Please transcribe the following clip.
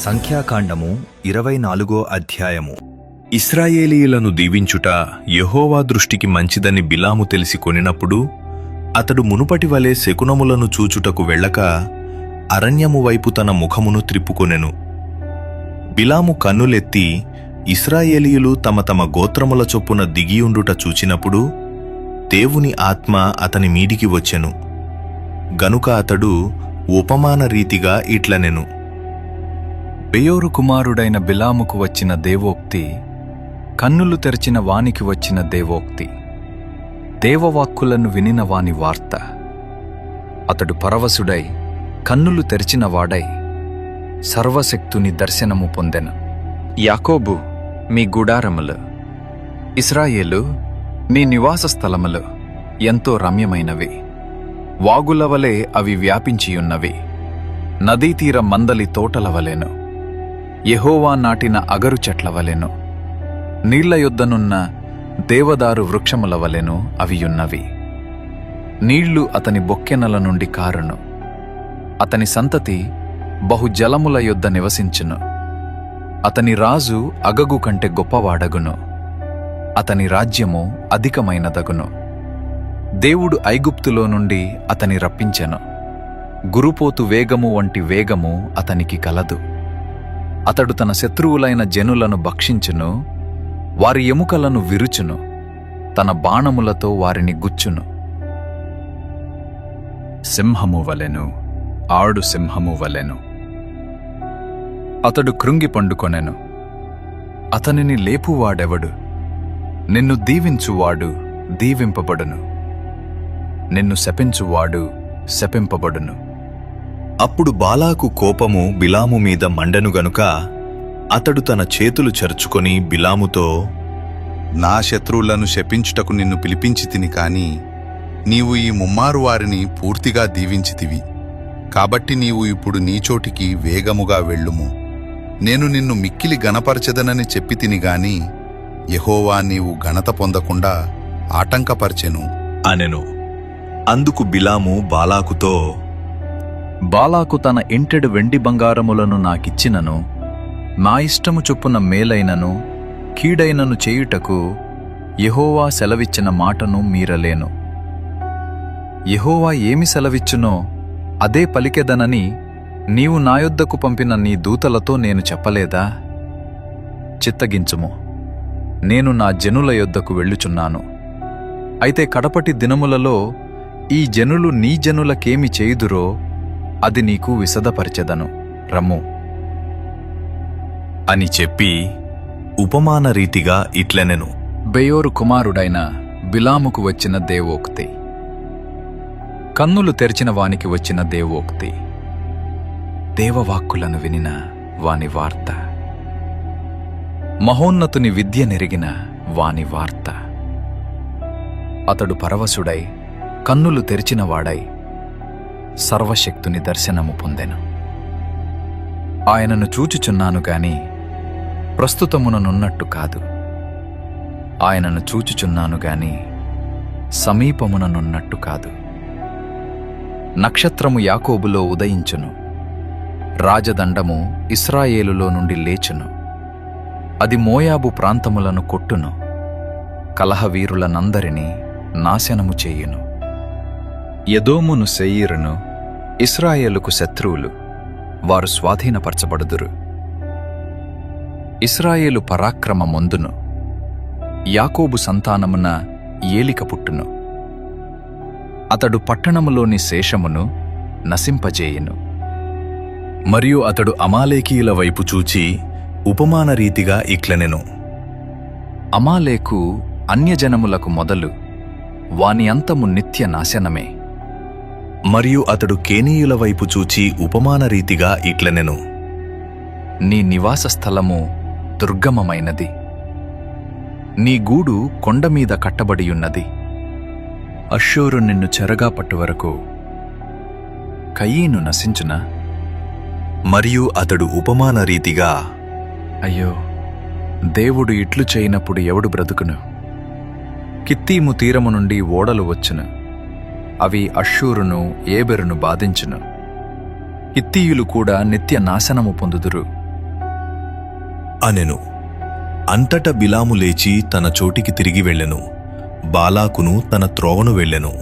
సంఖ్యాకాండము 24 అధ్యాయము. ఇశ్రాయేలీయులను దీవించుట యెహోవా దృష్టికి మంచిదని బిలాము తెలిసి కొనినప్పుడు అతడు మునుపటి వలె శకునములను చూచుటకు వెళ్ళక అరణ్యము వైపు తన ముఖమును త్రిప్పుకొనెను. బిలాము కన్నులెత్తి ఇశ్రాయేలీయులు తమ తమ గోత్రముల చొప్పున దిగియుండుట చూచినప్పుడు దేవుని ఆత్మ అతని మీదికి వచ్చెను. గనుక అతడు ఉపమాన రీతిగా ఇట్లనెను: బెయోరు కుమారుడైన బిలాముకు వచ్చిన దేవోక్తి, కన్నులు తెరచిన వానికి వచ్చిన దేవోక్తి, దేవవాక్కులను వినిన వాని వార్త. అతడు పరవశుడై కన్నులు తెరిచిన వాడై సర్వశక్తుని దర్శనము పొందెను. యాకోబు మీ గుడారములు, ఇశ్రాయేలు మీ నివాస స్థలములు ఎంతో రమ్యమైనవి. వాగులవలే అవి వ్యాపించియున్నవి, నదీతీర మందలి తోటలవలెను, యెహోవా నాటిన అగరు చెట్లవలెను, నీళ్ల యొద్దనున్న దేవదారు వృక్షములవలెను అవియున్నవి. నీళ్లు అతని బొక్కెనల నుండి కారును, అతని సంతతి బహుజలముల యొద్ద నివసించును. అతని రాజు అగగు కంటే గొప్పవాడగును, అతని రాజ్యము అధికమైనదగును. దేవుడు ఐగుప్తులో నుండి అతని రప్పించెను, గురుపోతు వేగము వంటి వేగము అతనికి కలదు. అతడు తన శత్రువులైన జనులను భక్షించును, వారి ఎముకలను విరుచును, తన బాణములతో వారిని గుచ్చును. సింహము వలెను, ఆడు సింహము వలెను. అతడు కృంగి పండుకొనెను. అతనిని లేపువాడెవడు? నిన్ను దీవించువాడు దీవింపబడును, నిన్ను శపించువాడు శపింపబడును. అప్పుడు బాలాకు కోపము బిలాము మీద మండెను గనుక అతడు తన చేతులు చరుచుకొని బిలాముతో, నా శత్రువులను శపించుటకు నిన్ను పిలిపించితిని కాని నీవు ఈ ముమ్మారు వారిని పూర్తిగా దీవించితివి. కాబట్టి నీవు ఇప్పుడు నీచోటికి వేగముగా వెళ్ళుము. నేను నిన్ను మిక్కిలి గణపరచెదనని చెప్పితిని గాని యెహోవా నీవు ఘనత పొందకుండా ఆటంకపరచెను అనెను. అందుకు బిలాము బాలాకుతో, బాలాకు తన ఇంటెడు వెండి బంగారములను నాకిచ్చినను, నా ఇష్టము చొప్పున మేలైనను కీడైనను చేయుటకు యెహోవా సెలవిచ్చిన మాటను మీరలేను. యెహోవా ఏమి సెలవిచ్చునో అదే పలికెదనని నీవు నా యొద్దకు పంపిన నీ దూతలతో నేను చెప్పలేదా? చిత్తగించుము, నేను నా జనుల యొద్దకు వెళ్ళుచున్నాను. అయితే కడపటి దినములలో ఈ జనులు నీ జనులకేమి చేయుదురో అది నీకు విశదపరచెదను, రమ్ము అని చెప్పి ఉపమాన రీతిగా ఇట్లనెను. బెయోరు కుమారుడైన బిలాముకు వచ్చిన దేవోక్తి, కన్నులు తెరిచిన వానికి వచ్చిన దేవోక్తి, దేవవాక్కులను వినిన వాని వార్త, మహోన్నతుని విద్య నెరిగిన వాని వార్త. అతడు పరవశుడై కన్నులు తెరిచినవాడై సర్వశక్తుని దర్శనము పొందెను. ఆయనను చూచుచున్నాను గాని ప్రస్తుతముననున్నట్టు కాదు, ఆయనను చూచుచున్నాను గాని సమీపముననున్నట్టు కాదు. నక్షత్రము యాకోబులో ఉదయించును, రాజదండము ఇశ్రాయేలులో నుండి లేచును. అది మోయాబు ప్రాంతములను కొట్టును, కలహవీరులనందరినీ నాశనము చేయును. ఎదోమును సెయీరును ఇశ్రాయేలుకు శత్రువులు, వారు స్వాధీనపరచబడుదురు. ఇశ్రాయేలు పరాక్రమ మొందును, యాకోబు సంతానమున ఏలిక పుట్టును. అతడు పట్టణములోని శేషమును నశింపజేయును. మరియు అతడు అమాలేకీయుల వైపు చూచి ఉపమాన రీతిగా ఇట్లనెను: అమాలేకు అన్యజనములకు మొదలు, వాని అంతము నిత్య నాశనమే. మరియు అతడు కేనీయుల వైపు చూచి ఉపమాన రీతిగా ఇట్లనెను: నీ నివాస స్థలము దుర్గమమైనది, నీ గూడు కొండమీద కట్టబడియున్నది. అష్షూరు నిన్ను చెరగా పట్టువరకు కయీను నశించునా? మరియు అతడు ఉపమాన రీతిగా, అయ్యో, దేవుడు ఇట్లు చేయనప్పుడు ఎవడు బ్రతుకును? కిత్తీము తీరము నుండి ఓడలు వచ్చును, అవి అష్షూరును ఏబెరును బాధించును. హిత్తీయులు కూడా నిత్య నాశనము పొందుదురు. అనెను. అంతట బిలాము లేచి తన చోటికి తిరిగి వెళ్ళెను. బాలాకును తన త్రోవను వెళ్ళెను.